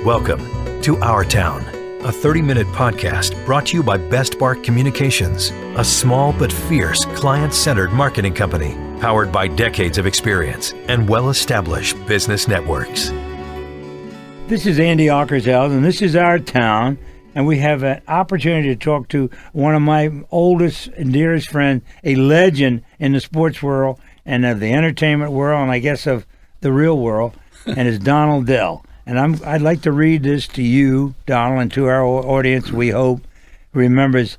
Welcome to Our Town, a 30-minute podcast brought to you by Best Bark Communications, a small but fierce client-centered marketing company powered by decades of experience and well-established business networks. This is Andy Ockershouse, and this is Our Town, and we have an opportunity to talk to one of my oldest and dearest friends, a legend in the sports world and of the entertainment world, and I guess of the real world, and it's Donald Dell. And I'd like to read this to you, Donald, and to our audience, we hope, remembers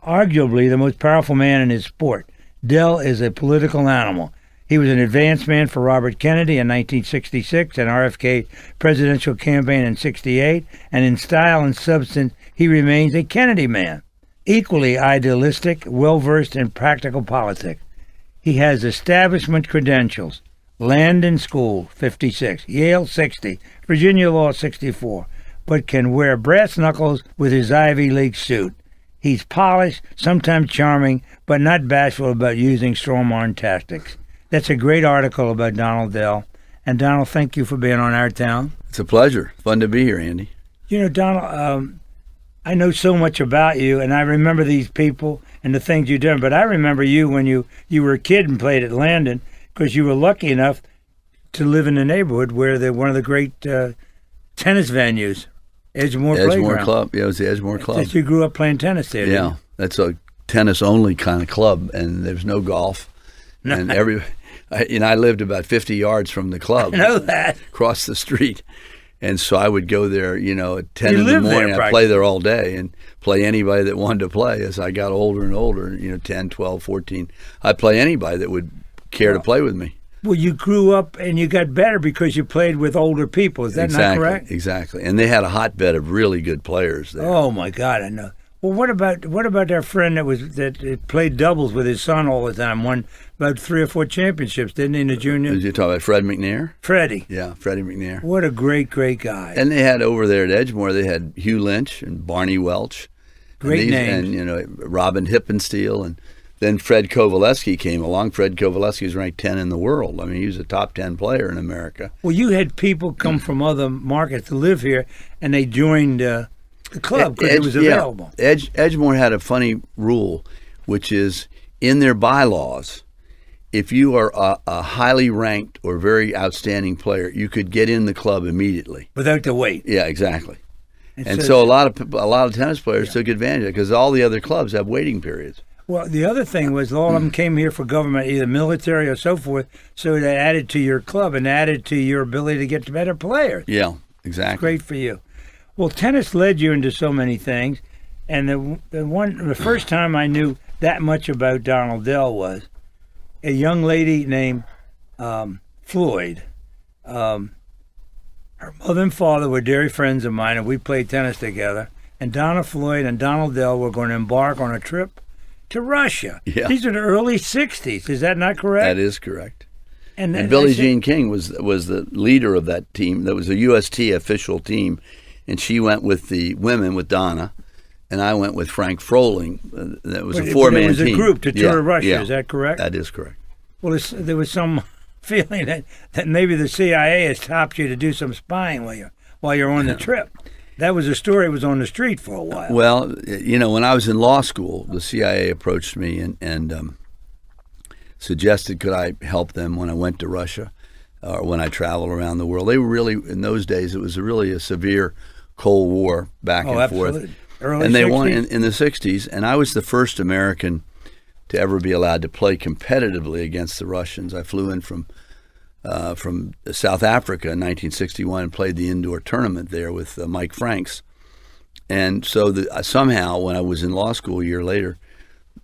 arguably the most powerful man in his sport. Dell is a political animal. He was an advance man for Robert Kennedy in 1966 and RFK presidential campaign in 68, and in style and substance, he remains a Kennedy man. Equally idealistic, well-versed in practical politics. He has establishment credentials. Landon School, 56, Yale, 60, Virginia Law, 64, but can wear brass knuckles with his Ivy League suit. He's polished, sometimes charming, but not bashful about using strong-arm tactics. That's a great article about Donald Dell. And Donald, thank you for being on Our Town. It's a pleasure. Fun to be here, Andy. You know, Donald, I know so much about you, and I remember these people and the things you've done, but I remember you when you were a kid and played at Landon, because you were lucky enough to live in a neighborhood where one of the great tennis venues, Edgemoor Playground. Club. Yeah, it was the Edgemoor Club. That you grew up playing tennis there, didn't you? That's a tennis-only kind of club, and there's no golf. No. And I lived about 50 yards from the club. I know that. Across the street. And so I would go there, at 10 in the morning. I'd play there all day and play anybody that wanted to play. As I got older and older, 10, 12, 14, I'd play anybody that would care to play with me. Well, you grew up and you got better because you played with older people. Is that not correct? Exactly. And they had a hotbed of really good players there. Oh, my God, I know. Well, what about our friend that played doubles with his son all the time, won about 3 or 4 championships, didn't he, in the junior? Did you talk about Fred McNair? Freddie. Yeah, Freddie McNair. What a great, great guy. And they had over there at Edgemoor, they had Hugh Lynch and Barney Welch. Great names. And, Robin Hippensteel. And then Fred Kovaleski came along. Fred Kovaleski was ranked 10 in the world. I mean, he was a top 10 player in America. Well, you had people come from other markets to live here, and they joined the club because it was available. Yeah. Edgemoor had a funny rule, which is in their bylaws, if you are a highly ranked or very outstanding player, you could get in the club immediately without the wait. Yeah, exactly. And so a lot of tennis players took advantage of it because all the other clubs have waiting periods. Well, the other thing was all of them came here for government, either military or so forth, so they added to your club and added to your ability to get better players. Yeah, exactly. It's great for you. Well, tennis led you into so many things, and the first time I knew that much about Donald Dell was a young lady named Floyd. Her mother and father were dear friends of mine, and we played tennis together. And Donna Floyd and Donald Dell were going to embark on a trip to Russia. Yeah. These are the early 60s. Is that not correct? That is correct. And Billie Jean King was the leader of that team. That was a UST official team. And she went with the women, with Donna, and I went with Frank Froling. That was a 4-man team. It was a group to tour Russia, yeah. Is that correct? That is correct. Well, there was some feeling that maybe the CIA has stopped you to do some spying while you're on the trip. That was a story that was on the street for a while. Well, when I was in law school, the CIA approached me and suggested could I help them when I went to Russia or when I traveled around the world. They were really, in those days, it was really a severe Cold War back and absolutely. Forth. Early and they 60s? won in the 60s, and I was the first American to ever be allowed to play competitively against the Russians. I flew in from South Africa in 1961 and played the indoor tournament there with Mike Franks. And so somehow, when I was in law school a year later,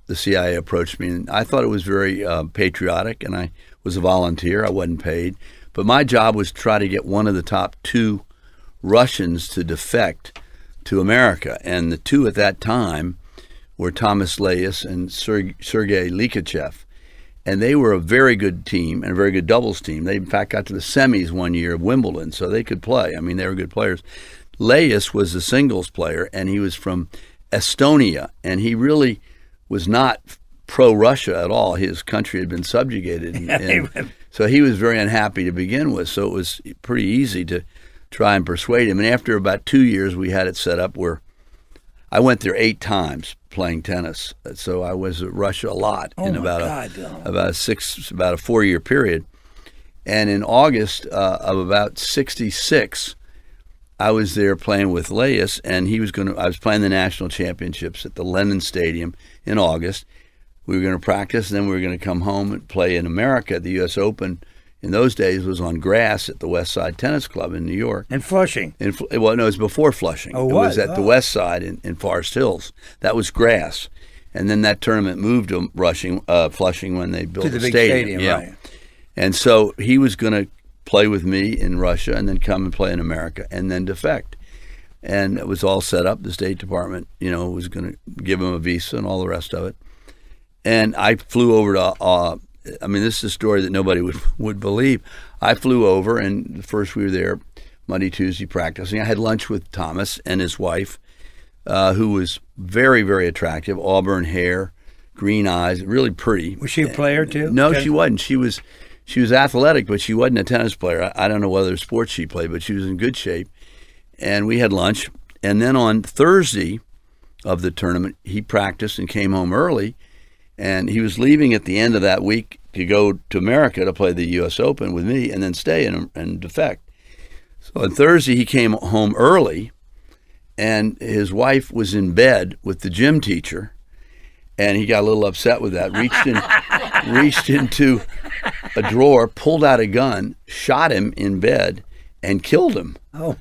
the CIA approached me, and I thought it was very patriotic, and I was a volunteer. I wasn't paid. But my job was to try to get one of the top 2 Russians to defect to America. And the 2 at that time were Thomas Layas and Sergei Likachev. And they were a very good team and a very good doubles team. They, in fact, got to the semis one year of Wimbledon, so they could play. I mean, they were good players. Layas was a singles player, and he was from Estonia, and he really was not pro-Russia at all. His country had been subjugated. And so he was very unhappy to begin with, so it was pretty easy to try and persuade him. And after about 2 years, we had it set up where I went there 8 times playing tennis. So I was at Russia a lot in about a 4-year period. And in August of about 66, I was there playing with Laius, and I was playing the national championships at the Landon Stadium in August. We were going to practice, and then we were going to come home and play in America. The U.S. Open in those days was on grass at the West Side Tennis Club in New York. And Flushing. Well, no, it was before Flushing. Oh, it was at the West Side in Forest Hills. That was grass. And then that tournament moved to Flushing when they built the the big stadium. Yeah. right. And so he was going to play with me in Russia and then come and play in America and then defect. And it was all set up. The State Department, was going to give him a visa and all the rest of it. And I flew over to, this is a story that nobody would believe. I flew over, and first we were there Monday, Tuesday practicing. I had lunch with Thomas and his wife, who was very, very attractive, auburn hair, green eyes, really pretty. Was she a player too? No, she wasn't. She was athletic, but she wasn't a tennis player. I don't know what other sports she played, but she was in good shape. And we had lunch. And then on Thursday of the tournament, he practiced and came home early. And he was leaving at the end of that week to go to America to play the U.S. Open with me and then stay and defect. So on Thursday, he came home early, and his wife was in bed with the gym teacher. And he got a little upset with that, reached into a drawer, pulled out a gun, shot him in bed, and killed him. Oh.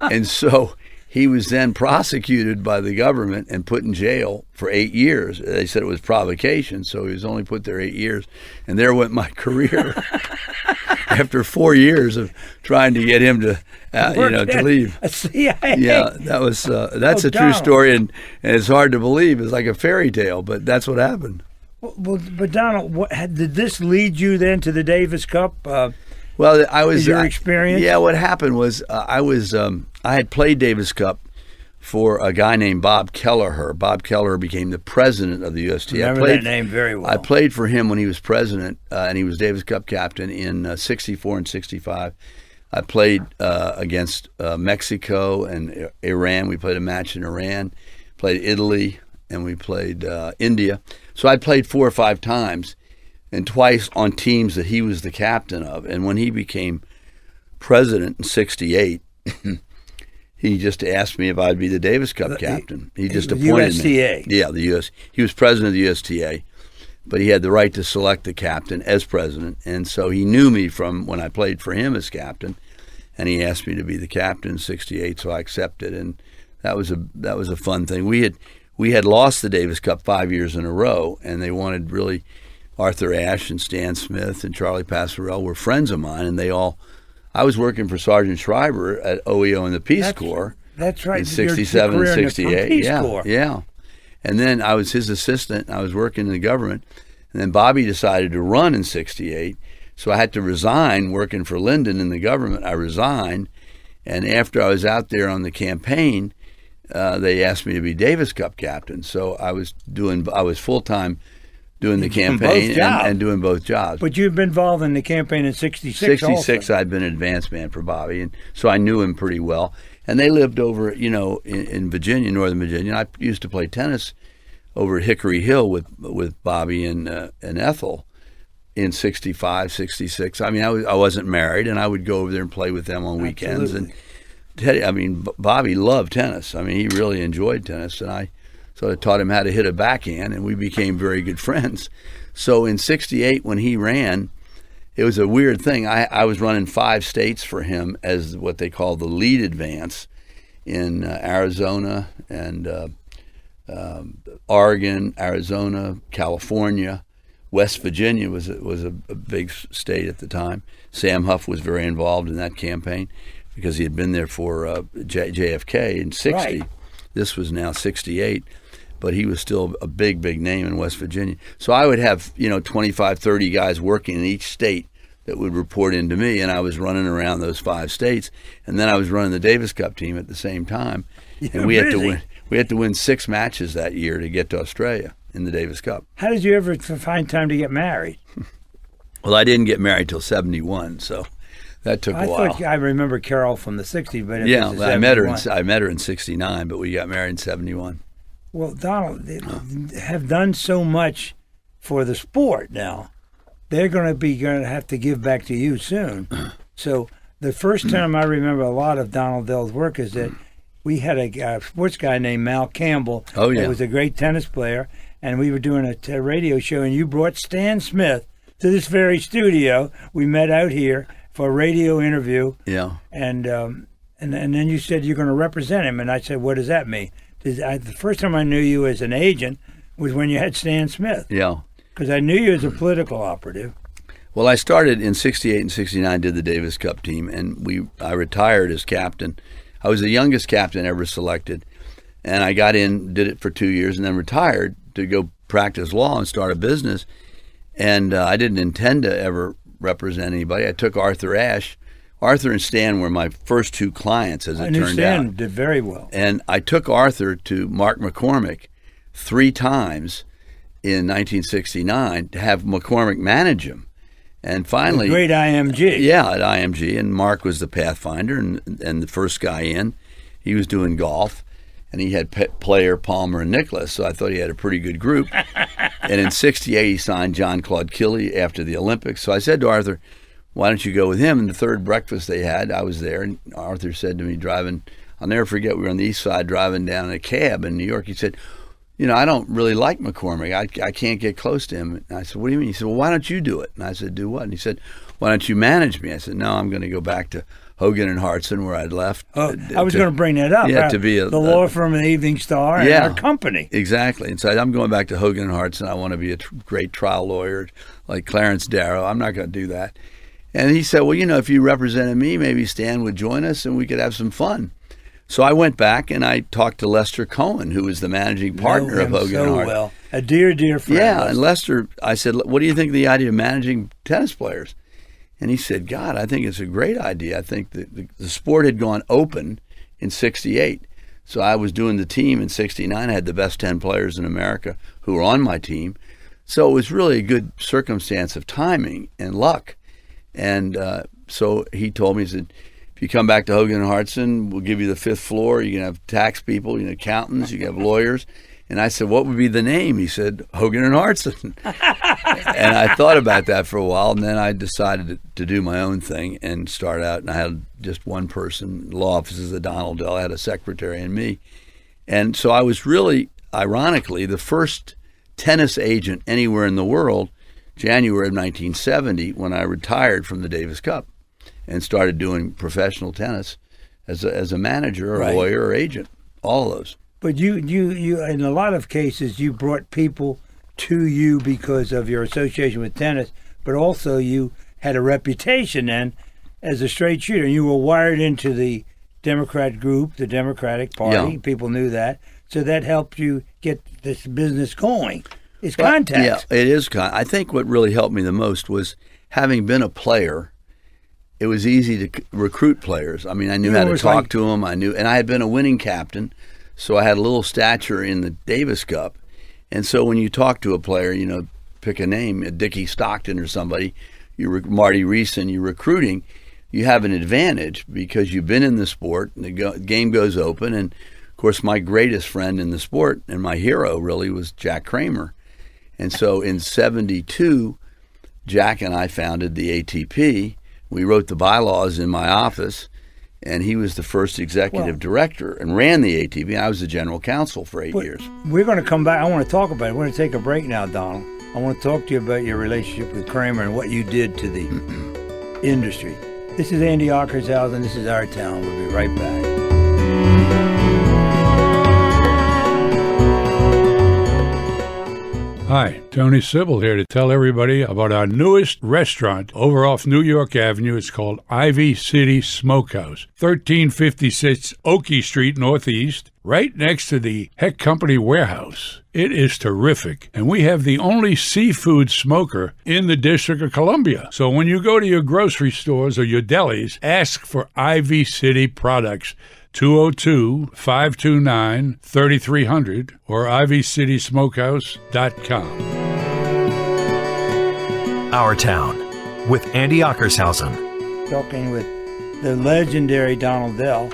And so he was then prosecuted by the government and put in jail for 8 years. They said it was provocation, so he was only put there 8 years. And there went my career after 4 years of trying to get him to, to leave. CIA. Yeah, that's a true Donald. story, and it's hard to believe. It's like a fairy tale, but that's what happened. Well, but Donald, did this lead you then to the Davis Cup? Well, I was your experience. Yeah, what happened was I had played Davis Cup for a guy named Bob Kelleher. Bob Kelleher became the president of the USTA. Remember that name very well. I played for him when he was president, and he was Davis Cup captain in 64 and 65. I played against Mexico and Iran. We played a match in Iran, played Italy, and we played India. So I played 4 or 5 times, and twice on teams that he was the captain of. And when he became president in 68, he just asked me if I'd be the Davis Cup captain. He just appointed USTA. me. Yeah, the U.S. He was president of the USTA, but he had the right to select the captain as president. And so he knew me from when I played for him as captain, and he asked me to be the captain in 68, so I accepted. And that was a fun thing. We had lost the Davis Cup 5 years in a row, and they wanted really Arthur Ashe and Stan Smith and Charlie Pasquarello were friends of mine, and I was working for Sergeant Schreiber at OEO in the Peace Corps. That's right. In 67 and 68. Peace yeah, Corps. yeah. And then I was his assistant. I was working in the government. And then Bobby decided to run in 68. So I had to resign working for Lyndon in the government. I resigned. And after I was out there on the campaign, they asked me to be Davis Cup captain. So I was full-time doing the campaign and doing both jobs. But you've been involved in the campaign in 66 66, also. I'd been an advance man for Bobby, and so I knew him pretty well. And they lived over, in Virginia, Northern Virginia. And I used to play tennis over at Hickory Hill with Bobby and Ethel in 65, 66. I mean, I wasn't married, and I would go over there and play with them on weekends. Absolutely. And Bobby loved tennis. I mean, he really enjoyed tennis, and I sort of taught him how to hit a backhand, and we became very good friends. So in 68, when he ran, it was a weird thing. I was running 5 states for him as what they call the lead advance in Arizona and Oregon, Arizona, California. West Virginia was a big state at the time. Sam Huff was very involved in that campaign because he had been there for JFK in 60. Right. This was now 68. But he was still a big, big name in West Virginia. So I would have, 25, 30 guys working in each state that would report into me, and I was running around those 5 states. And then I was running the Davis Cup team at the same time. And we had to win 6 matches that year to get to Australia in the Davis Cup. How did you ever find time to get married? Well, I didn't get married till 71, so That took a while. I remember Carol from the 60s, but yeah, I met her in 69, but we got married in 71. Well, Donald, they have done so much for the sport now. They're going to have to give back to you soon. So the first time I remember a lot of Donald Dell's work is that we had a sports guy named Mal Campbell. Oh, yeah. That was a great tennis player, and we were doing a radio show, and you brought Stan Smith to this very studio. We met out here for a radio interview. Yeah. And then you said you're going to represent him, and I said, what does that mean? The first time I knew you as an agent was when you had Stan Smith. Yeah. Because I knew you as a political operative. Well, I started in 68 and 69, did the Davis Cup team, and I retired as captain. I was the youngest captain ever selected, and I got in, did it for 2 years, and then retired to go practice law and start a business. And I didn't intend to ever represent anybody. I took Arthur Ashe. Arthur and Stan were my first two clients, as it turned out. Stan did very well. And I took Arthur to Mark McCormick 3 times in 1969 to have McCormick manage him. And finally, the great IMG. Yeah, at IMG. And Mark was the pathfinder and the first guy in. He was doing golf. And he had Player, Palmer, and Nicholas, so I thought he had a pretty good group. And in 68, he signed John Claude Killy after the Olympics. So I said to Arthur, why don't you go with him? And the third breakfast they had, I was there, and Arthur said to me driving, I'll never forget, we were on the east side driving down in a cab in New York. He said, I don't really like McCormick. I can't get close to him. And I said, what do you mean? He said, well, why don't you do it? And I said, do what? And he said, why don't you manage me? I said, no, I'm going to go back to Hogan and Hartson, where I'd left. Oh, I was going to bring that up. Yeah, to be the law firm of the Evening Star and our company. Exactly. And so I'm going back to Hogan and Hartson. I want to be a great trial lawyer like Clarence Darrow. I'm not going to do that. And he said, well, if you represented me, maybe Stan would join us and we could have some fun. So I went back and I talked to Lester Cohen, who was the managing partner of Hogan and Hartson. Well. A dear, dear friend. Yeah, Lester. And Lester, I said, what do you think of the idea of managing tennis players? And he said, God, I think it's a great idea. I think the sport had gone open in 68. So I was doing the team in 69. I had the best 10 players in America who were on my team. So it was really a good circumstance of timing and luck. And so he told me, he said, if you come back to Hogan and Hartson, we'll give you the 5th floor. You can have tax people, accountants, you can have lawyers. And I said, what would be the name? He said, Hogan and Hartson. And I thought about that for a while, and then I decided to do my own thing and start out. And I had just one person, law offices at Donald Dell. I had a secretary and me. And so I was really, ironically, the first tennis agent anywhere in the world, January of 1970, when I retired from the Davis Cup and started doing professional tennis as a manager or right. lawyer or agent, all of those. But you, in a lot of cases, you brought people to you because of your association with tennis, but also you had a reputation then as a straight shooter. You were wired into the Democrat group, the Democratic Party. Yeah. People knew that. So that helped you get this business going. It's contacts. Yeah, it is. I think what really helped me the most was having been a player. It was easy to recruit players. I mean, I knew how to talk to them. And I had been a winning captain, so I had a little stature in the Davis Cup. And so when you talk to a player, pick a name, Dickie Stockton or somebody, Marty Reeson, you're recruiting, you have an advantage because you've been in the sport, and the game goes open. And, of course, my greatest friend in the sport and my hero really was Jack Kramer. And so in 72, Jack and I founded the ATP. We wrote the bylaws in my office, and he was the first executive director and ran the ATP. I was the general counsel for 8 years. We're going to come back. I want to talk about it. We're going to take a break now, Donald. I want to talk to you about your relationship with Kramer and what you did to the industry. This is Andy Ockershouse, and this is Our Town. We'll be right back. Hi, Tony Sybil here to tell everybody about our newest restaurant over off New York Avenue. It's called Ivy City Smokehouse, 1356 Oakey Street Northeast, right next to the Heck Company warehouse. It is terrific, and we have the only seafood smoker in the District of Columbia. So when you go to your grocery stores or your delis, ask for Ivy City products. 202-529-3300 or ivycitysmokehouse.com. Our Town with Andy Ockershausen. talking with the legendary Donald Dell,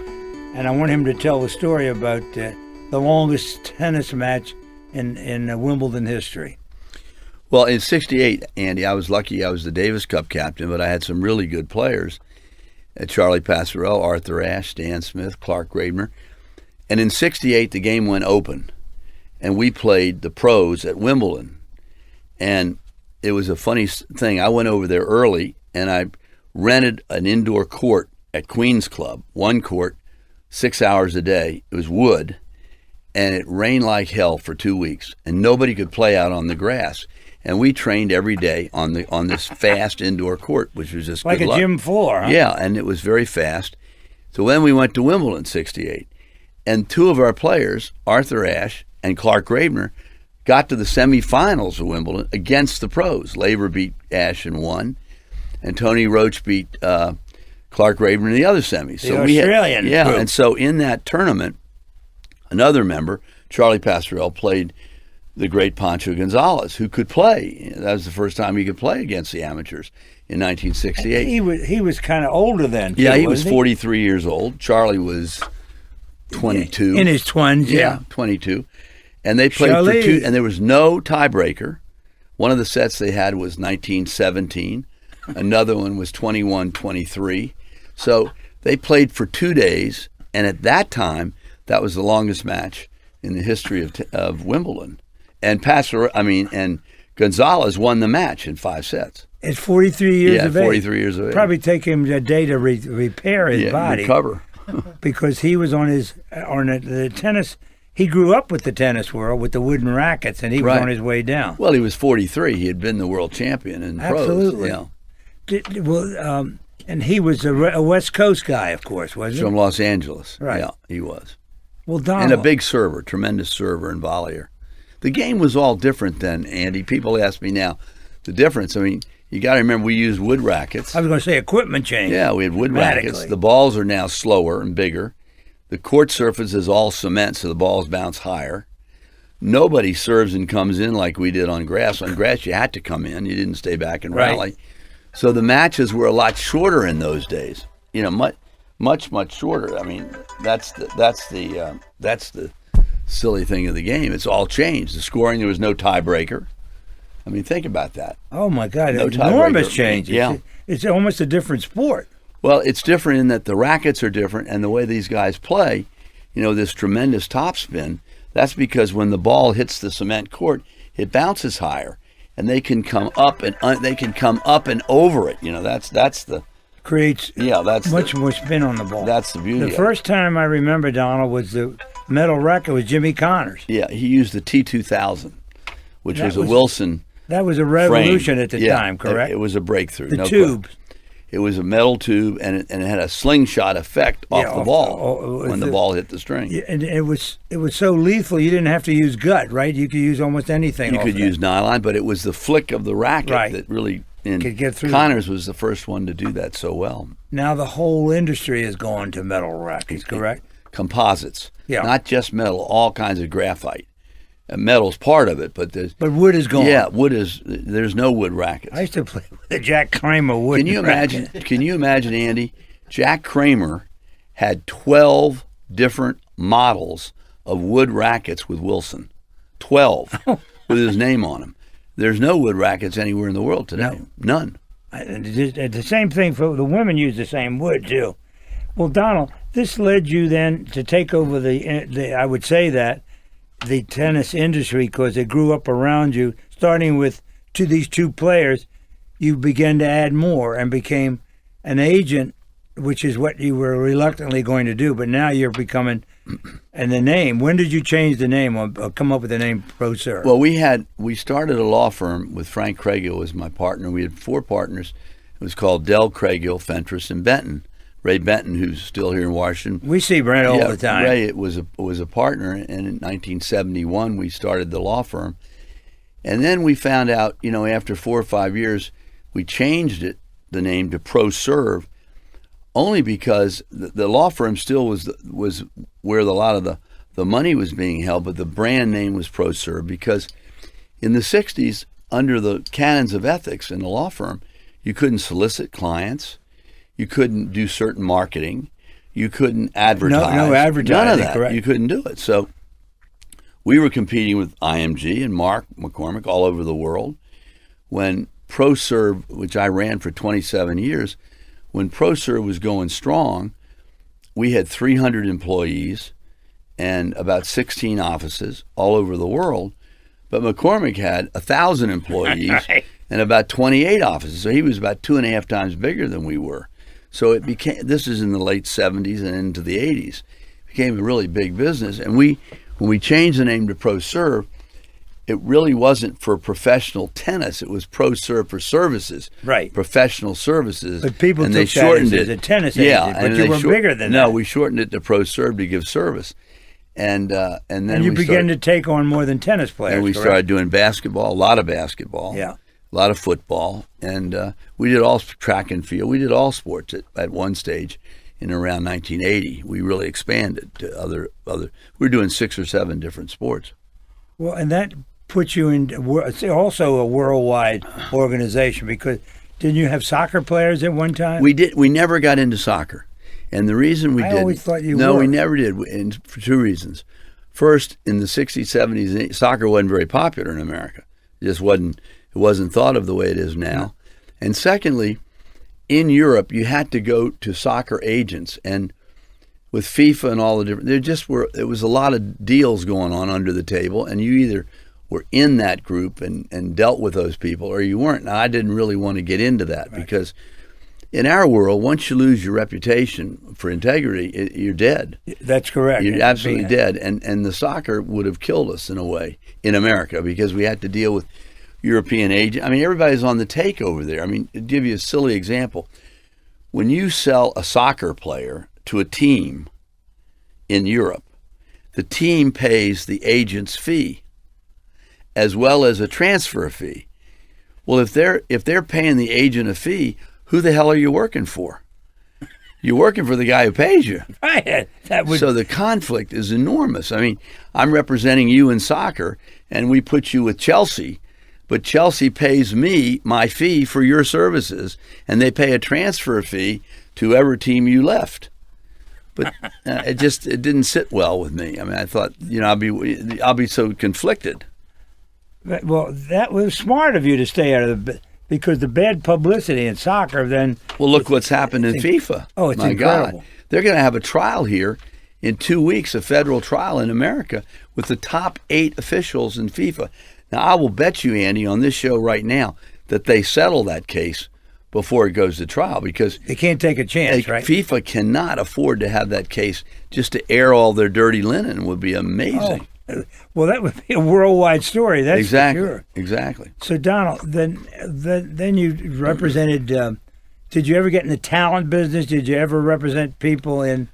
and I want him to tell the story about the longest tennis match in Wimbledon history. Well, in '68, Andy, I was lucky. I was the Davis Cup captain, but I had some really good players. Charlie Passerelle, Arthur Ashe, Stan Smith, Clark Graebner. And in '68, the game went open, and we played the pros at Wimbledon. And it was a funny thing. I went over there early, and I rented an indoor court at Queens Club, one court, 6 hours a day. It was wood, and it rained like hell for 2 weeks, and nobody could play out on the grass. And we trained every day on this fast indoor court, which was just like good a luck. gym floor, huh? Yeah, and it was very fast. So then we went to Wimbledon '68, and two of our players, Arthur Ashe and Clark Graebner, got to the semifinals of Wimbledon against the pros. Laver beat Ashe in one, and Tony Roach beat Clark Graebner in the other semis. So Australian yeah, group. and so in that tournament, another member, Charlie Passerelle, played the great Pancho Gonzalez, who could play. That was the first time he could play against the amateurs in 1968. He was kind of older then, too, Yeah, he was wasn't 43 years old. Charlie was 22. In his 20s, yeah. 22. And they played Charlie. for two, and there was no tiebreaker. One of the sets they had was 19-17. Another one was 21-23. So they played for 2 days, and at that time, that was the longest match in the history of Wimbledon. And and Gonzalez won the match in 5 sets. At 43 years of age. 43 years of age. Probably take him a day to repair his body. Recover. Because he was on the tennis. He grew up with the tennis world with the wooden rackets, and he was Right. on his way down. Well, he was 43. He had been the world champion in Absolutely. pros. Yeah. And he was a West Coast guy, of course, wasn't he? From Los Angeles. Right. Yeah, he was. Well, Donald. And a big server, tremendous server and volleyer. The game was all different then, Andy. People ask me now the difference. I mean, you got to remember we used wood rackets. I was going to say equipment change. Yeah, we had wood dramatically. rackets. The balls are now slower and bigger. The court surface is all cement, so the balls bounce higher. Nobody serves and comes in like we did on grass. On grass, you had to come in. You didn't stay back and Right. rally. So the matches were a lot shorter in those days. You know, much shorter. I mean, that's the silly thing of the game. It's all changed. The scoring, there was no tiebreaker. I mean, think about that. Oh, my God. No Enormous tiebreaker. change. Yeah. It's almost a different sport. Well, it's different in that the rackets are different, and the way these guys play, you know, this tremendous topspin, that's because when the ball hits the cement court, it bounces higher, and they can come up and over it. You know, that's the Creates that's much more spin on the ball. That's the beauty. The of it. first time I remember, Donald, was the metal racket was Jimmy Connors. Yeah, he used the T2000, which was a Wilson. That was a revolution frame. at the time, correct? It was a breakthrough. The no tube. question. It was a metal tube, and it had a slingshot effect off the ball when the ball hit the string. Yeah, and it was so lethal. You didn't have to use gut, right? You could use almost anything. You could use nylon, but it was the flick of the racket that really. And could get through. Connors was the first one to do that so well. Now the whole industry has gone to metal rackets, correct? Composites, yeah, not just metal, all kinds of graphite. Metal's part of it, but wood is gone. Yeah, wood is. There's no wood rackets. I used to play with a Jack Kramer wood. Can you imagine? Can you imagine, Andy? Jack Kramer had 12 different models of wood rackets with Wilson. 12 with his name on them. There's no wood rackets anywhere in the world today. No. None. The same thing for the women use the same wood too. Well, Donald, this led you then to take over the I would say that the tennis industry because it grew up around you. Starting with these two players, you began to add more and became an agent, which is what you were reluctantly going to do. But now you're becoming, and the name. When did you change the name or come up with the name ProServ? Well, we started a law firm with Frank Craighill as my partner. We had 4 partners. It was called Dell, Craighill, Fentress, and Benton. Ray Benton, who's still here in Washington. We see Brent all the time. Ray was a partner, and in 1971 we started the law firm. And then we found out, you know, after 4 or 5 years, we changed the name to ProServ, only because the law firm still was where a lot of the money was being held, but the brand name was ProServ because in the 60s, under the canons of ethics in the law firm, you couldn't solicit clients. You couldn't do certain marketing. You couldn't advertise. No advertising. None of that. Correct. You couldn't do it. So we were competing with IMG and Mark McCormick all over the world. When ProServ, which I ran for 27 years, when ProServ was going strong, we had 300 employees and about 16 offices all over the world. But McCormick had 1,000 employees and about 28 offices. So he was about 2.5 times bigger than we were. So it became, this is in the late 70s and into the 80s. It became a really big business. And when we changed the name to ProServ, it really wasn't for professional tennis. It was ProServ for services. Right. Professional services. But people and took they shortened that as it. a tennis yeah, agent, but you were bigger than that. No, we shortened it to ProServ to give service. And then you we began to take on more than tennis players. And we correct? started doing basketball, a lot of basketball. Yeah. A lot of football, and we did all track and field. We did all sports at one stage in around 1980. We really expanded to other. We were doing 6 or 7 different sports. Well, and that puts you in also a worldwide organization, because didn't you have soccer players at one time? We did. We never got into soccer, and the reason we didn't. I always thought you No, were. we never did, and for 2 reasons. First, in the 60s, 70s, soccer wasn't very popular in America. It just wasn't. It wasn't thought of the way it is now. And secondly, in Europe, you had to go to soccer agents. And with FIFA and all the different, there was a lot of deals going on under the table. And you either were in that group and dealt with those people, or you weren't. And I didn't really want to get into that, because in our world, once you lose your reputation for integrity, you're dead. That's correct. You're absolutely dead. And the soccer would have killed us in a way in America, because we had to deal with European agent. I mean, everybody's on the take over there. I mean, to give you a silly example, when you sell a soccer player to a team in Europe, the team pays the agent's fee as well as a transfer fee. Well, if they're paying the agent a fee, who the hell are you working for? You're working for the guy who pays you. Right. So the conflict is enormous. I mean, I'm representing you in soccer, and we put you with Chelsea, but Chelsea pays me my fee for your services, and they pay a transfer fee to whoever team you left. But it didn't sit well with me. I mean, I thought, I'll be so conflicted. Well, that was smart of you to stay out of because the bad publicity in soccer then. Well, look what's happened in FIFA. Oh, it's My incredible. God. They're going to have a trial here in 2 weeks, a federal trial in America with the top 8 officials in FIFA. Now, I will bet you, Andy, on this show right now that they settle that case before it goes to trial, because they can't take a chance, right? FIFA cannot afford to have that case just to air all their dirty linen. It would be amazing. Oh. Well, that would be a worldwide story. That's exactly, for sure. Exactly. So, Donald, then you represented. Did you ever get in the talent business? Did you ever represent people in?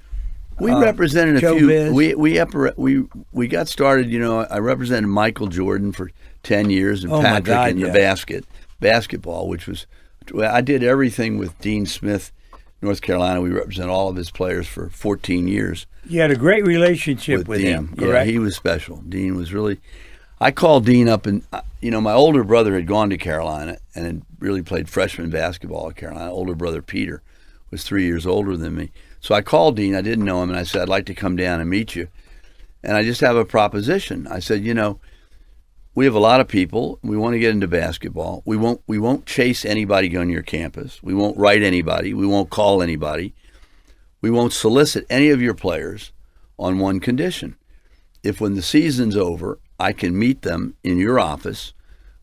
We represented a few. Biz? We got started. I represented Michael Jordan for 10 years and Patrick in the basketball, which was. I did everything with Dean Smith, North Carolina. We represented all of his players for 14 years. You had a great relationship with him, correct? Yeah, he was special. Dean was really. I called Dean up, and my older brother had gone to Carolina and had really played freshman basketball at Carolina. Older brother Peter was 3 years older than me. So I called Dean. I didn't know him, and I said, I'd like to come down and meet you. And I just have a proposition. I said, we have a lot of people. We want to get into basketball. We won't chase anybody on your campus. We won't write anybody. We won't call anybody. We won't solicit any of your players on one condition. If when the season's over, I can meet them in your office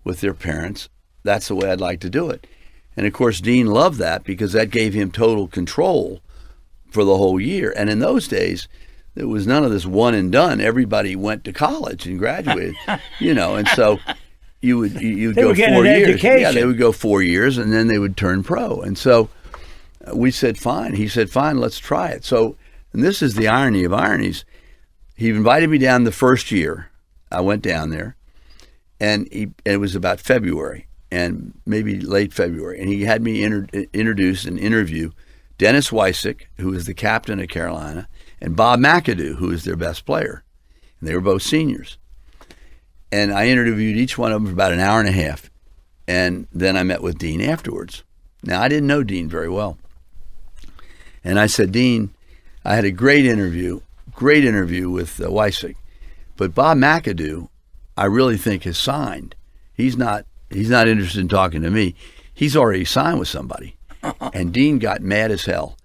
with their parents, that's the way I'd like to do it. And of course, Dean loved that, because that gave him total control for the whole year. And in those days, there was none of this one and done. Everybody went to college and graduated, and so you'd go 4 years. Education. Yeah, they would go 4 years, and then they would turn pro. And so we said, fine. He said, fine, let's try it. So, and this is the irony of ironies. He invited me down the first year. I went down there, and it was about February, and maybe late February, and he had me introduce and interview Dennis Wysick, who was the captain of Carolina, and Bob McAdoo, who was their best player. And they were both seniors. And I interviewed each one of them for about an hour and a half. And then I met with Dean afterwards. Now, I didn't know Dean very well. And I said, Dean, I had a great interview with Weissig, but Bob McAdoo, I really think has signed. He's not interested in talking to me. He's already signed with somebody. And Dean got mad as hell.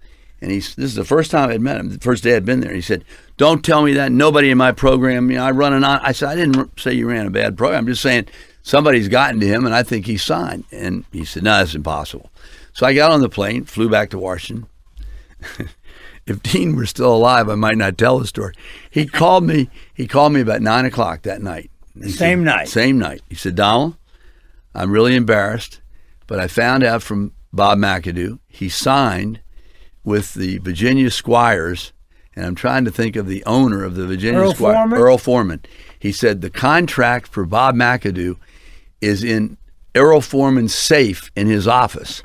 And this is the first time I'd met him, the first day I'd been there. He said, don't tell me that. Nobody in my program, I run an on. I said, I didn't say you ran a bad program. I'm just saying somebody's gotten to him, and I think he's signed. And he said, no, that's impossible. So I got on the plane, flew back to Washington. If Dean were still alive, I might not tell the story. He called me about 9 o'clock that night. Same night. Same night. He said, Donald, I'm really embarrassed, but I found out from Bob McAdoo he signed with the Virginia Squires, and I'm trying to think of the owner of the Virginia Squires, Earl Foreman. He said the contract for Bob McAdoo is in Earl Foreman's safe in his office,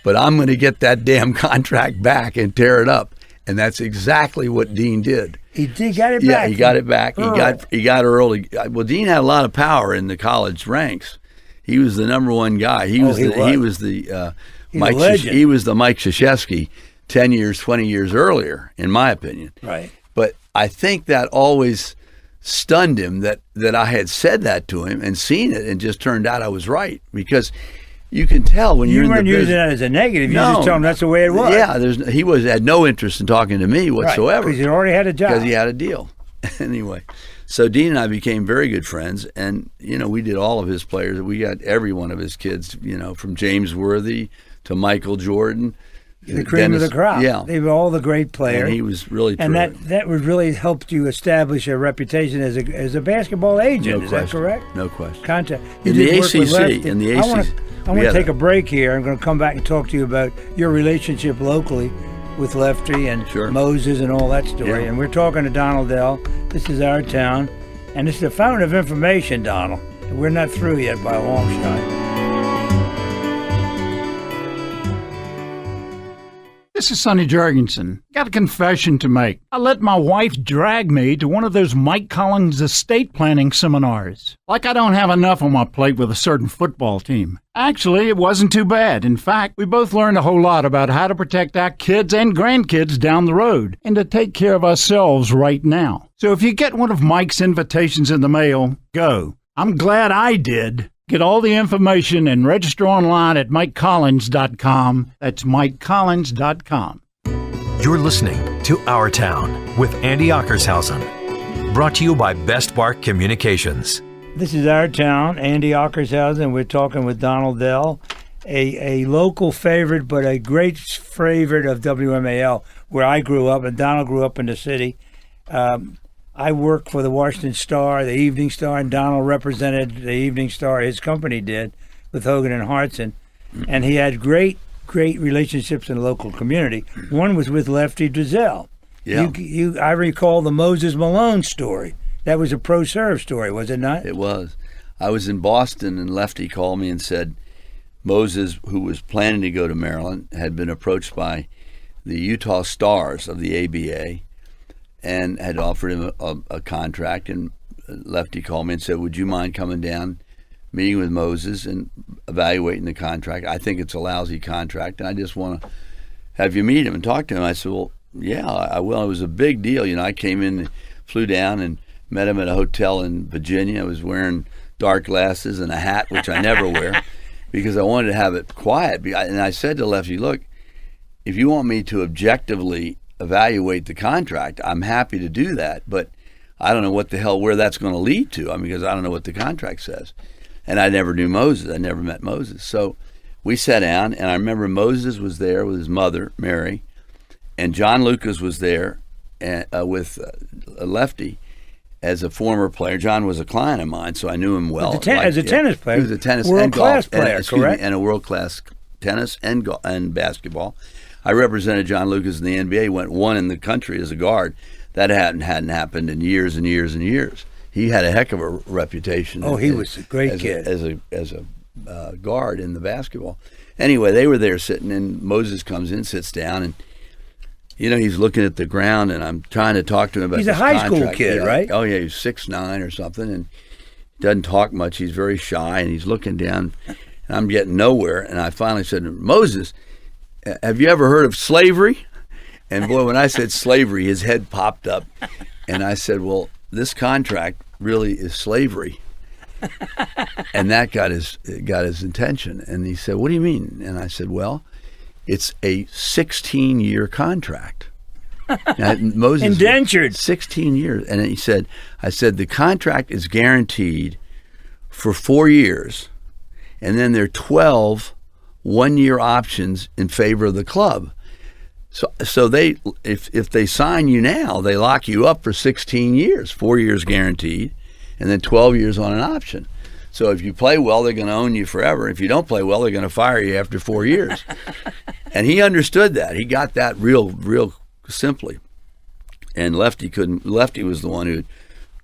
but I'm going to get that damn contract back and tear it up. And that's exactly what Dean did. He got it back. Yeah, he got it back. Earl. He got Earl. Well, Dean had a lot of power in the college ranks. He was the number one guy. He was the Mike Krzyzewski 10 years, 20 years earlier, in my opinion. Right. But I think that always stunned him that I had said that to him and seen it, and just turned out I was right, because you can tell when you're in the business. You weren't using that as a negative. You just told him that's the way it was. Yeah, he had no interest in talking to me whatsoever. Because he already had a job. Because he had a deal. Anyway, so Dean and I became very good friends, and we did all of his players. We got every one of his kids, from James Worthy to Michael Jordan. The cream of the crop. Yeah. They were all the great players. And he was really terrific. And that would really helped you establish a reputation as a basketball agent. Is that correct? No question. In the ACC. I want to take a a break here. I'm going to come back and talk to you about your relationship locally with Lefty and Moses and all that story. Yeah. And we're talking to Donald Dell. This is our town. And this is a fountain of information, Donald. We're not through yet by a long shot. This is Sonny Jurgensen. Got a confession to make. I let my wife drag me to one of those Mike Collins estate planning seminars. Like I don't have enough on my plate with a certain football team. Actually, it wasn't too bad. In fact, we both learned a whole lot about how to protect our kids and grandkids down the road, and to take care of ourselves right now. So if you get one of Mike's invitations in the mail, go. I'm glad I did. Get all the information and register online at MikeCollins.com. That's MikeCollins.com. You're listening to Our Town with Andy Ockershausen. Brought to you by Best Bark Communications. This is Our Town, Andy Ockershausen. We're talking with Donald Dell, a local favorite, but a great favorite of WMAL, where I grew up, and Donald grew up in the city. I worked for the Washington Star, the Evening Star, and Donald represented the Evening Star, his company did, with Hogan and Hartson. And he had great relationships in the local community. One was with Lefty Driesell. Yeah. I recall the Moses Malone story. That was a ProServ story, was it not? It was. I was in Boston, and Lefty called me and said Moses, who was planning to go to Maryland, had been approached by the Utah Stars of the ABA, and had offered him a contract. And Lefty called me and said, would you mind coming down, meeting with Moses and evaluating the contract? I think it's a lousy contract, and I just want to have you meet him and talk to him. I said, well, yeah, I will. It was a big deal. I came in, flew down, and met him at a hotel in Virginia. I was wearing dark glasses and a hat, which I never wear, because I wanted to have it quiet. And I said to Lefty, look, if you want me to objectively evaluate the contract, I'm happy to do that, but I don't know where that's going to lead to. Because I don't know what the contract says. And I never knew Moses. I never met Moses. So we sat down, and I remember Moses was there with his mother, Mary, and John Lucas was there with Lefty as a former player. John was a client of mine, so I knew him well. As a tennis player. He was a tennis world-class and golf player, correct? And a world-class tennis and basketball. I represented John Lucas in the NBA, went one in the country as a guard. That hadn't happened in years and years and years. He had a heck of a reputation. Oh, he was a great kid. As a guard in the basketball. Anyway, they were there sitting, and Moses comes in, sits down, and he's looking at the ground, and I'm trying to talk to him about He's this a high contract. school kid, right? Oh, yeah, he's 6'9" or something, and doesn't talk much. He's very shy, and he's looking down, and I'm getting nowhere. And I finally said, Moses, have you ever heard of slavery? And boy, when I said slavery, his head popped up. And I said, well, this contract really is slavery. And that got his attention. And he said, what do you mean? And I said, well, it's a 16-year contract. Now, Moses, indentured. 16 years. And he said, I said, the contract is guaranteed for 4 years. And then there are 12 one-year options in favor of the club. So they, if they sign you now, they lock you up for 16 years, 4 years guaranteed, and then 12 years on an option. So if you play well, they're going to own you forever. If you don't play well, they're going to fire you after 4 years. And he understood that. He got that real simply. And Lefty was the one who had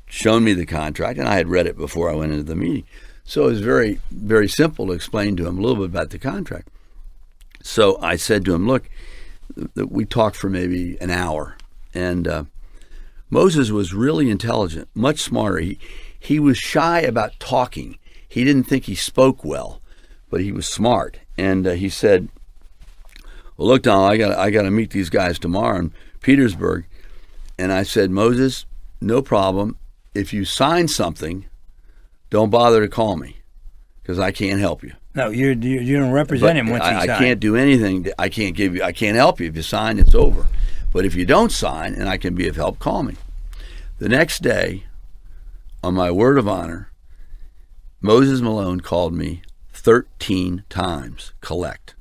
shown me the contract, and I had read it before I went into the meeting. So it was very, very simple to explain to him a little bit about the contract. So I said to him, look, we talked for maybe an hour. And Moses was really intelligent, much smarter. He was shy about talking. He didn't think he spoke well, but he was smart. And he said, well, look, Donald, I got to meet these guys tomorrow in Petersburg. And I said, Moses, no problem. If you sign something, don't bother to call me because I can't help you. No, you don't represent him once he signs. I can't do anything. I can't help you. If you sign, it's over. But if you don't sign and I can be of help, call me. The next day, on my word of honor, Moses Malone called me 13 times, collect.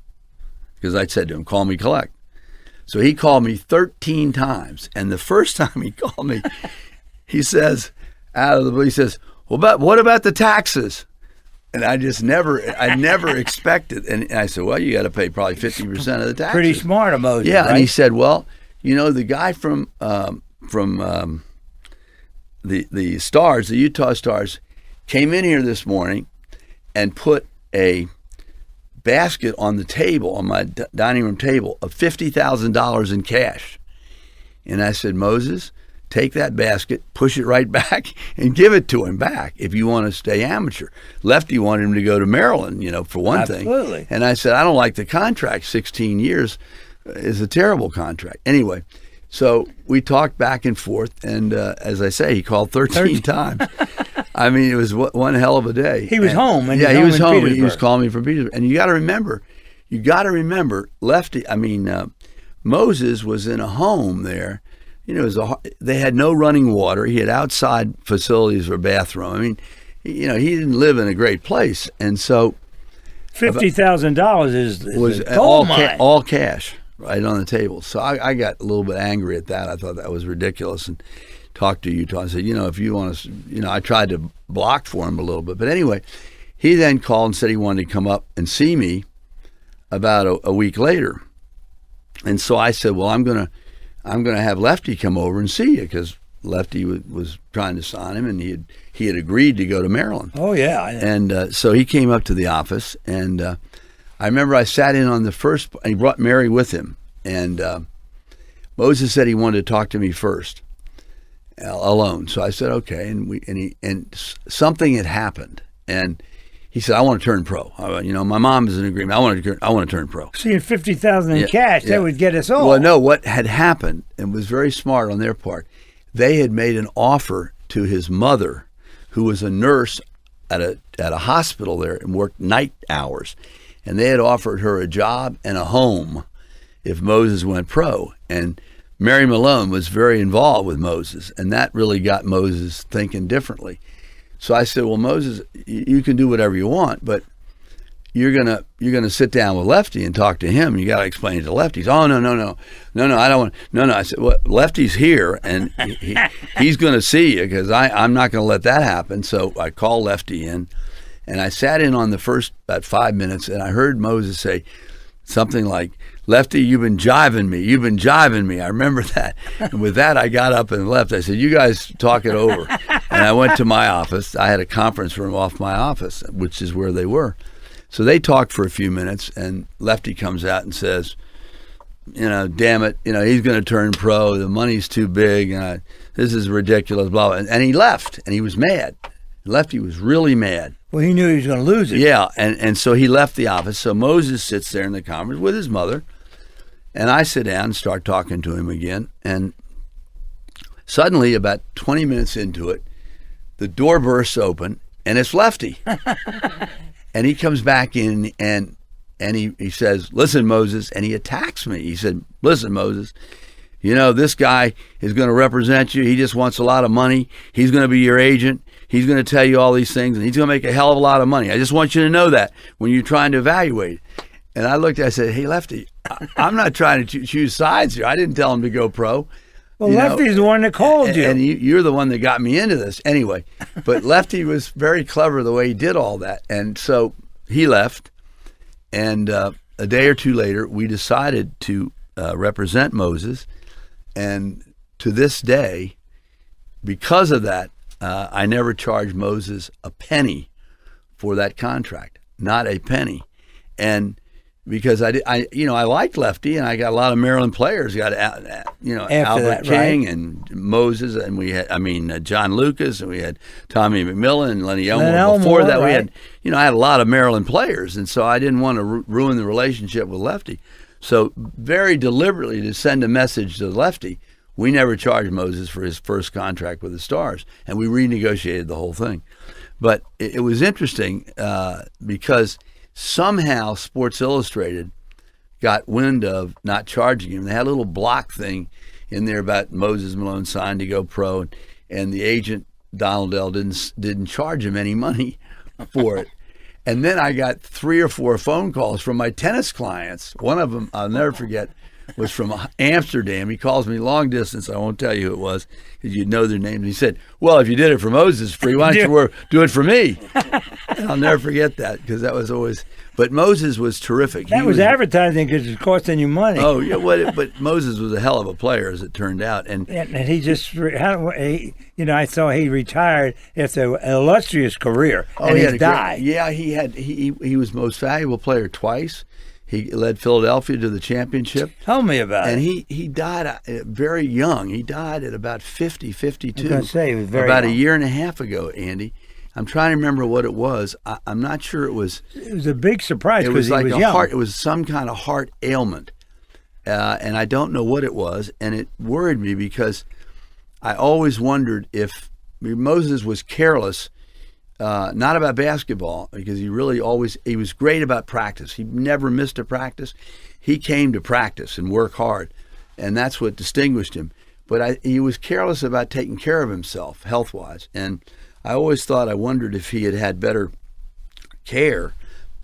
Because I said to him, call me collect. So he called me 13 times. And the first time he called me, he says, out of the blue, he says, well, what about the taxes? And I never expected. And I said, well, you got to pay probably 50% of the taxes. Pretty smart of Moses. Yeah, right? And he said, well, the guy from the Stars, the Utah Stars, came in here this morning and put a basket on the table, on my dining room table, of $50,000 in cash. And I said, Moses, take that basket, push it right back, and give it to him back if you want to stay amateur. Lefty wanted him to go to Maryland, for one Absolutely. thing. And I said, I don't like the contract. 16 years is a terrible contract. Anyway, so we talked back and forth, and as I say, he called 13 times. I mean, it was one hell of a day. He was home. And he was home. Petersburg. He was calling me from Petersburg. And you got to remember, Lefty, Moses was in a home there. They had no running water. He had outside facilities for bathroom. He didn't live in a great place, and so $50,000 was all cash right on the table. So I got a little bit angry at that. I thought that was ridiculous, and talked to Utah and said, if you want to, I tried to block for him a little bit, but anyway, he then called and said he wanted to come up and see me about a week later, and so I said, well, I'm gonna have Lefty come over and see you because Lefty was trying to sign him, and he had agreed to go to Maryland. Oh yeah. And so he came up to the office, and I remember I sat in on the first. And he brought Mary with him, and Moses said he wanted to talk to me first, alone. So I said okay, and something had happened, and he said, I want to turn pro. My mom is in agreement. I want to turn pro. Seeing $50,000 in cash, that would get us all. Well, no, what had happened, and was very smart on their part, they had made an offer to his mother, who was a nurse at a hospital there and worked night hours. And they had offered her a job and a home if Moses went pro. And Mary Malone was very involved with Moses, and that really got Moses thinking differently. So I said, well, Moses, you can do whatever you want, but you're gonna sit down with Lefty and talk to him. You got to explain it to Lefty. Oh no, I don't want. No. I said, well, Lefty's here, and he's going to see you because I'm not going to let that happen. So I called Lefty in, and I sat in on the first about 5 minutes, and I heard Moses say something like, Lefty, you've been jiving me. I remember that. And with that, I got up and left. I said, you guys talk it over. And I went to my office. I had a conference room off my office, which is where they were. So they talked for a few minutes, and Lefty comes out and says, damn it, he's going to turn pro. The money's too big. This is ridiculous, blah, blah. And he left, and he was mad. Lefty was really mad. Well, he knew he was going to lose it. Yeah, and so he left the office. So Moses sits there in the conference with his mother, And I sit down and start talking to him again. And suddenly, about 20 minutes into it, the door bursts open, and it's Lefty. And he comes back in, and he says, "Listen, Moses," and he attacks me. He said, "Listen, Moses, this guy is going to represent you. He just wants a lot of money. He's going to be your agent. He's going to tell you all these things, and he's going to make a hell of a lot of money. I just want you to know that when you're trying to evaluate." And I looked at it, I said, "Hey, Lefty, I'm not trying to choose sides here. I didn't tell him to go pro." Well, Lefty's the one that called you. And you're the one that got me into this. Anyway, but Lefty was very clever the way he did all that. And so he left, and a day or two later, we decided to represent Moses. And to this day, because of that, I never charged Moses a penny for that contract, not a penny. And because I liked Lefty, and I got a lot of Maryland players. Got Albert King, right? And Moses, and we had John Lucas, and we had Tommy McMillan and Lenny Elmore. Before that, right? We had I had a lot of Maryland players, and so I didn't want to ruin the relationship with Lefty. So very deliberately to send a message to Lefty, we never charged Moses for his first contract with the Stars, and we renegotiated the whole thing. But it was interesting because somehow Sports Illustrated got wind of not charging him. They had a little block thing in there about Moses Malone signed to go pro, and the agent Donald Dell didn't charge him any money for it. And then I got 3 or 4 phone calls from my tennis clients. One of them I'll never forget was from Amsterdam. He calls me long distance. I won't tell you who it was because you'd know their names. He said, "Well, if you did it for Moses free, why don't you do it for me?" And I'll never forget that because that was always. But Moses was terrific. That was advertising because it's costing you money. Oh yeah, but Moses was a hell of a player as it turned out, and he just, I saw he retired after an illustrious career, and he died. He was most valuable player twice. He led Philadelphia to the championship. Tell me about it. And he died very young. He died at about 50, 52. I was going to say, he was very about young. a year and a half ago, Andy. I'm trying to remember what it was. I'm not sure it was. It was a big surprise because he was young. It was some kind of heart ailment. And I don't know what it was. And it worried me because I always wondered if Moses was careless. Not about basketball, because he was great about practice. He never missed a practice. He came to practice and work hard, and that's what distinguished him. But he was careless about taking care of himself health-wise, and I wondered if he had better care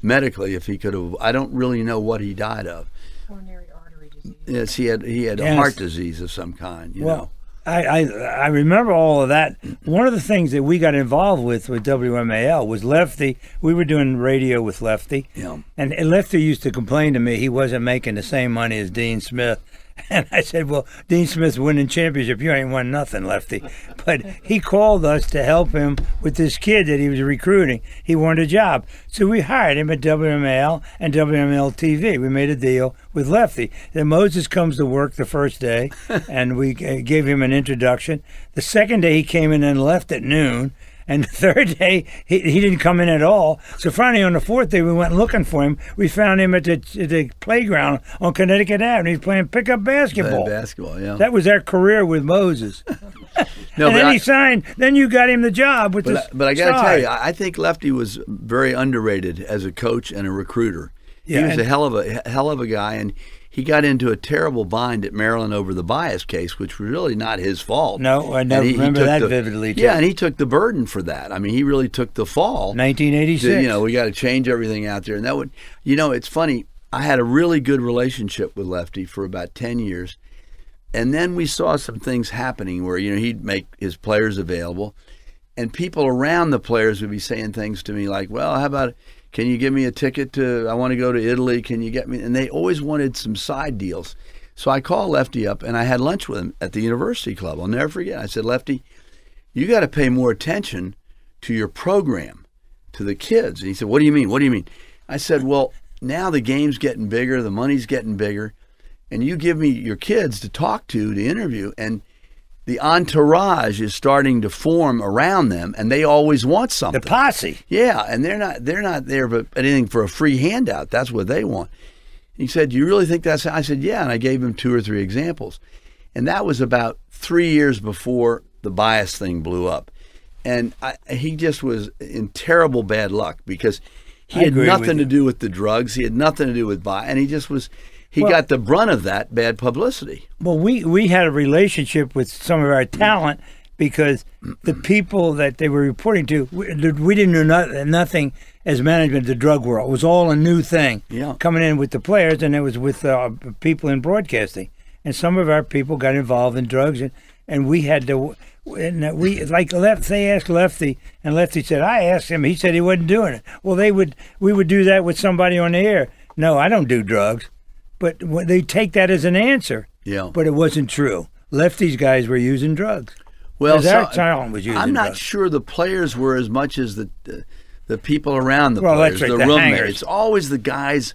medically, if he could have. I don't really know what he died of. Coronary artery disease. Yes, he had a heart disease of some kind, you know. I remember all of that. One of the things that we got involved with WMAL was Lefty. We were doing radio with Lefty. Yeah. And Lefty used to complain to me he wasn't making the same money as Dean Smith. And I said, "Well, Dean Smith's winning championship. You ain't won nothing, Lefty." But he called us to help him with this kid that he was recruiting. He wanted a job. So we hired him at WMAL and WML TV. We made a deal with Lefty. Then Moses comes to work the first day, and we gave him an introduction. The second day he came in and left at noon. And the third day, he didn't come in at all. So finally, on the fourth day, we went looking for him. We found him at the playground on Connecticut Avenue. He's playing pickup basketball. Yeah. That was our career with Moses. He signed. Then you got him the job with the But I got to tell you, I think Lefty was very underrated as a coach and a recruiter. He was a hell of a guy, and he got into a terrible bind at Maryland over the bias case, which was really not his fault. No, I never remember that vividly, too. Yeah, and he took the burden for that. I mean, he really took the fall. 1986. We got to change everything out there. And that would, it's funny. I had a really good relationship with Lefty for about 10 years. And then we saw some things happening where, he'd make his players available. And people around the players would be saying things to me like, "Well, how about, can you give me a ticket I want to go to Italy? Can you get me?" And they always wanted some side deals. So I called Lefty up, and I had lunch with him at the University Club. I'll never forget. I said, "Lefty, you got to pay more attention to your program, to the kids." And he said, "What do you mean? What do you mean?" I said, "Well, now the game's getting bigger, the money's getting bigger, and you give me your kids to talk to interview, and the entourage is starting to form around them, and they always want something. The posse. Yeah, and they're not there for anything for a free handout. That's what they want." He said, "Do you really think that's?" I said, "Yeah," and I gave him 2 or 3 examples, and that was about 3 years before the bias thing blew up, and he just was in terrible bad luck because he had nothing to do with the drugs, he had nothing to do with bias, and he just was. He got the brunt of that bad publicity. Well, we had a relationship with some of our talent because the people that they were reporting to, we didn't know nothing as management of the drug world. It was all a new thing coming in with the players, and it was with people in broadcasting. And some of our people got involved in drugs, and we had to, and we like they asked Lefty, and Lefty said, I asked him, he said he wasn't doing it. Well, we would do that with somebody on the air. No, I don't do drugs. But they take that as an answer. Yeah. But it wasn't true. Lefty's guys were using drugs. Well, our talent was using drugs. I'm not sure the players were as much as the people around the players, that's right, the roommates. hangers. It's always the guys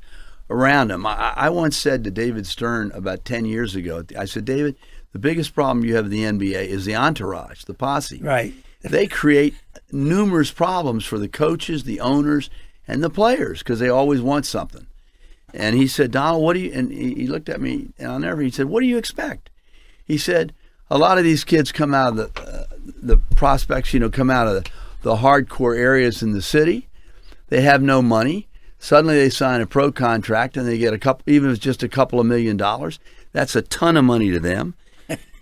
around them. I once said to David Stern about 10 years ago, I said, David, the biggest problem you have in the NBA is the entourage, the posse. Right. They create numerous problems for the coaches, the owners, and the players because they always want something. And he said, Donald, what do you, and he looked at me, and I'll never, he said, what do you expect? He said, a lot of these kids come out of the prospects, come out of the hardcore areas in the city. They have no money. Suddenly they sign a pro contract and they get even if it's just a couple of $1 million. That's a ton of money to them.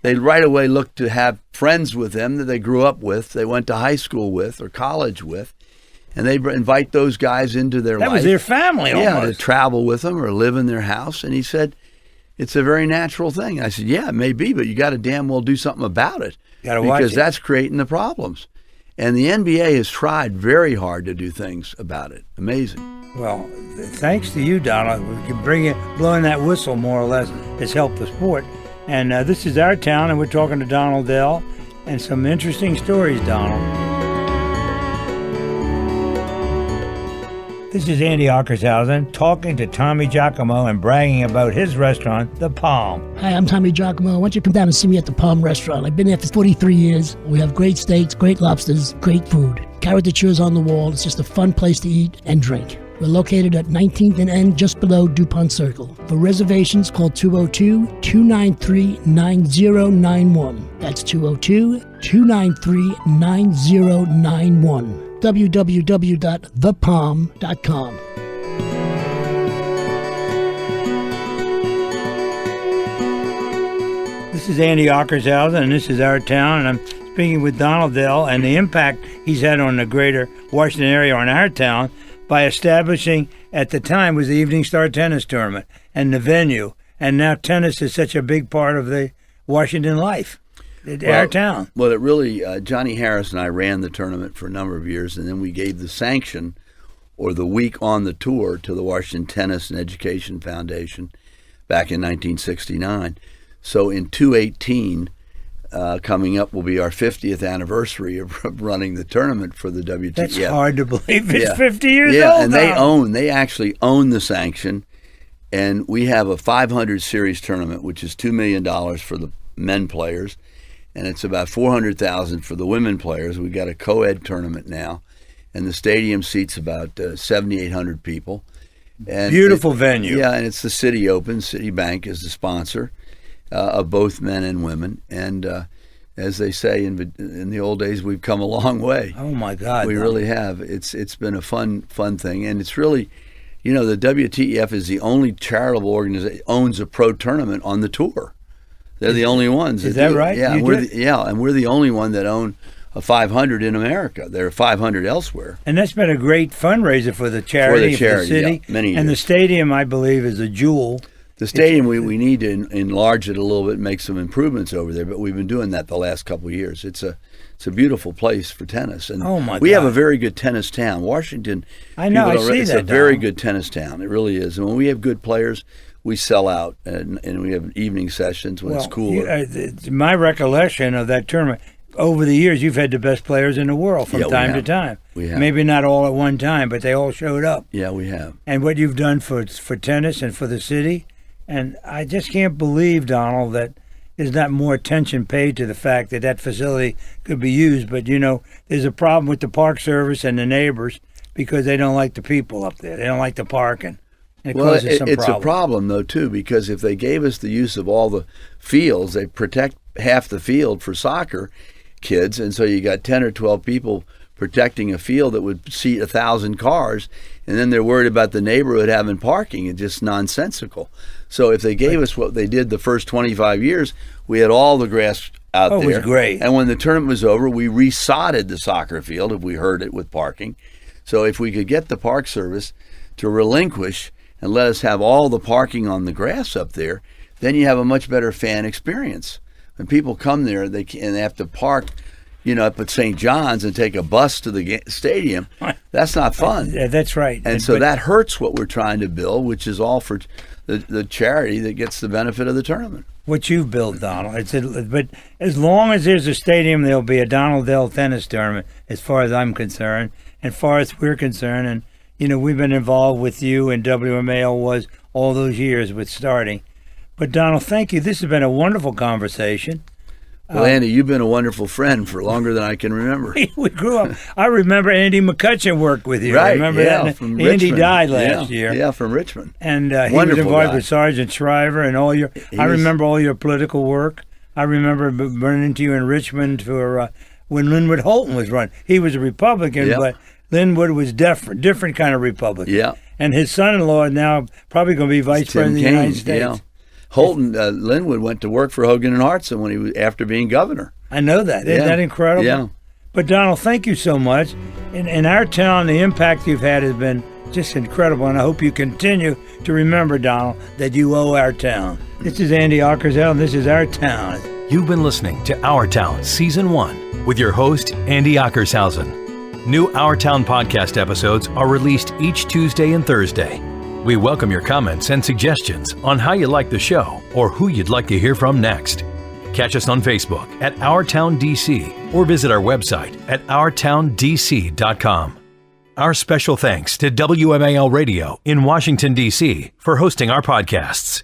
They right away look to have friends with them that they grew up with, they went to high school with or college with. And they invite those guys into their life. That was their family almost. Yeah, to travel with them or live in their house. And he said, it's a very natural thing. I said, yeah, it may be, but you got to damn well do something about it. Because that's creating the problems. And the NBA has tried very hard to do things about it. Amazing. Well, thanks to you, Donald. We can blowing that whistle more or less has helped the sport. And this is our town, and we're talking to Donald Dell. And some interesting stories, Donald. This is Andy Ockershausen talking to Tommy Giacomo and bragging about his restaurant, The Palm. Hi, I'm Tommy Giacomo. Why don't you come down and see me at The Palm Restaurant? I've been there for 43 years. We have great steaks, great lobsters, great food. Caricatures on the wall. It's just a fun place to eat and drink. We're located at 19th and N, just below DuPont Circle. For reservations, call 202-293-9091. That's 202-293-9091. www.thepalm.com. This is Andy Ockershausen, and this is our town, and I'm speaking with Donald Dell and the impact he's had on the greater Washington area, on our town, by establishing, at the time, was the Evening Star Tennis Tournament and the venue. And now tennis is such a big part of the Washington life. Our town. Well, it really, Johnny Harris and I ran the tournament for a number of years, and then we gave the sanction or the week on the tour to the Washington Tennis and Education Foundation back in 1969. So in 2018, coming up will be our 50th anniversary of running the tournament for the WTF. That's hard to believe. It's 50 years old and now. they actually own the sanction, and we have a 500 series tournament, which is $2 million for the men players. And it's about $400,000 for the women players. We've got a co-ed tournament now, and the stadium seats about 7,800 people. And beautiful venue. Yeah, and it's the City Open. Citibank is the sponsor of both men and women. And as they say in the old days, we've come a long way. Oh my God, we really have. It's been a fun thing, and it's really, the WTF is the only charitable organization that owns a pro tournament on the tour. They're the only ones. Is that right? Yeah, and we're the only one that own a 500 in America. There are 500 elsewhere. And that's been a great fundraiser for the charity, for the city. Yeah, many years. And the stadium, I believe, is a jewel. The stadium, we need to enlarge it a little bit and make some improvements over there, but we've been doing that the last couple of years. It's a beautiful place for tennis. And we have a very good tennis town. Washington, I know, I see it's that. It's a very good tennis town. It really is. And when we have good players, we sell out, and we have evening sessions when it's cooler. My recollection of that tournament, over the years, you've had the best players in the world from time to time. We have. Maybe not all at one time, but they all showed up. Yeah, we have. And what you've done for tennis and for the city, and I just can't believe, Donald, that there's not more attention paid to the fact that facility could be used. But, there's a problem with the Park Service and the neighbors because they don't like the people up there. They don't like the parking. It Well, causes some it's problems. a problem, though, too, because if they gave us the use of all the fields, they protect half the field for soccer kids, and so you got 10 or 12 people protecting a field that would seat 1,000 cars, and then they're worried about the neighborhood having parking. It's just nonsensical. So if they gave us what they did the first 25 years, we had all the grass out there. It was great. And when the tournament was over, we resodded the soccer field if we heard it with parking. So if we could get the Park Service to relinquish and let us have all the parking on the grass up there, then you have a much better fan experience. When people come there, and they have to park, up at St. John's and take a bus to the stadium. That's not fun. Yeah, that's right. And so that hurts what we're trying to build, which is all for the charity that gets the benefit of the tournament. What you've built, Donald. But as long as there's a stadium, there'll be a Donald Dell tennis tournament, as far as I'm concerned, and far as we're concerned. And, we've been involved with you, and WMAL was all those years with starting. But, Donald, thank you. This has been a wonderful conversation. Well, Andy, you've been a wonderful friend for longer than I can remember. We grew up. I remember Andy McCutcheon worked with you. Right, Remember that? From Andy Richmond. died last year. Yeah, from Richmond. And he was Wonderful involved guy. with Sergeant Shriver and all your. I remember all your political work. I remember running into you in Richmond for when Linwood Holton was running. He was a Republican, Yep. but Linwood was different kind of Republican. Yeah. And his son-in-law now probably going to be vice Tim president of the Kaine, United States. yeah. Holton, Linwood went to work for Hogan and Hartson when he was after being governor. I know that. Isn't that incredible? Yeah. But, Donald, thank you so much. In our town, the impact you've had has been just incredible, and I hope you continue to remember, Donald, that you owe our town. This is Andy Ockersell, and this is Our Town. You've been listening to Our Town Season 1 with your host, Andy Ockershausen. New Our Town podcast episodes are released each Tuesday and Thursday. We welcome your comments and suggestions on how you like the show or who you'd like to hear from next. Catch us on Facebook at Our Town DC or visit our website at OurTownDC.com. Our special thanks to WMAL Radio in Washington, D.C. for hosting our podcasts.